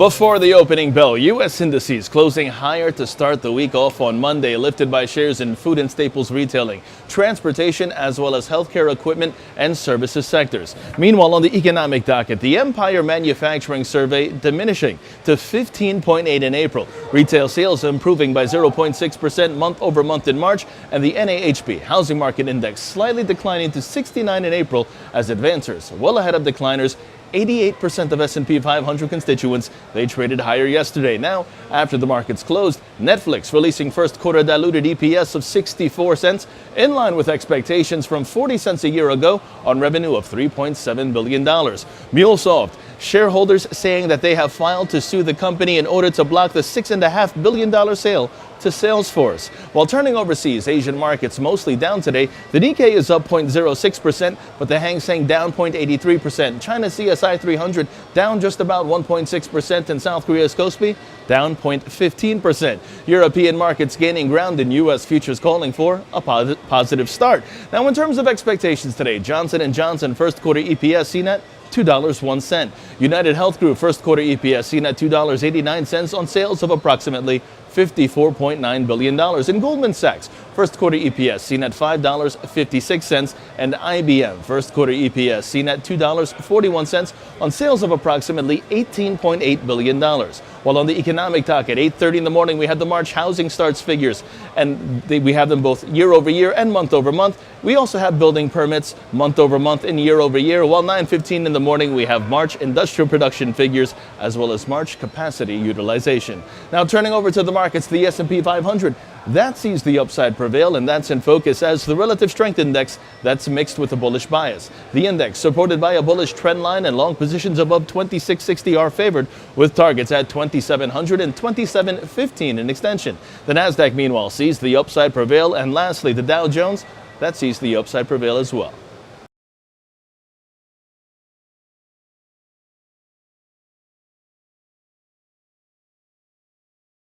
Before the opening bell, U.S. indices closing higher to start the week off on Monday, lifted by shares in food and staples retailing, transportation, as well as healthcare equipment and services sectors. Meanwhile, on the economic docket, the Empire Manufacturing Survey diminishing to 15.8 in April. Retail sales improving by 0.6% month over month in March, and the NAHB Housing Market Index slightly declining to 69 in April as advancers well ahead of decliners. 88% of SP 500 constituents, they traded higher yesterday. Now, after the markets closed, Netflix releasing first quarter diluted EPS of 64 cents, in line with expectations from 40 cents a year ago on revenue of $3.7 billion. MuleSoft, shareholders saying that they have filed to sue the company in order to block the $6.5 billion sale to Salesforce. While turning overseas, Asian markets mostly down today. The Nikkei is up 0.06%, but the Hang Seng down 0.83%. China's CSI 300 down just about 1.6%, and South Korea's Kospi down 0.15%. European markets gaining ground, and U.S. futures calling for a positive start. Now, in terms of expectations today, Johnson & Johnson first quarter EPS seen at $2.01. United Health Group first quarter EPS seen at $2.89 on sales of approximately $54.9 billion. And Goldman Sachs first quarter EPS seen at $5.56, and IBM first quarter EPS seen at $2.41 on sales of approximately $18.8 billion. While on the economic docket, 8:30 in the morning, we had the March housing starts figures, and we have them both year over year and month over month. We also have building permits month over month and year over year. While 9:15 in the morning, we have March industrial production figures as well as March capacity utilization. Now, turning over to the markets, the SP 500, that sees the upside prevail, and that's in focus as the relative strength index that's mixed with a bullish bias. The index, supported by a bullish trend line and long positions above 2660, are favored with targets at 2700 and 2715 in extension. The Nasdaq, meanwhile, sees the upside prevail, and lastly, the Dow Jones, that sees the upside prevail as well.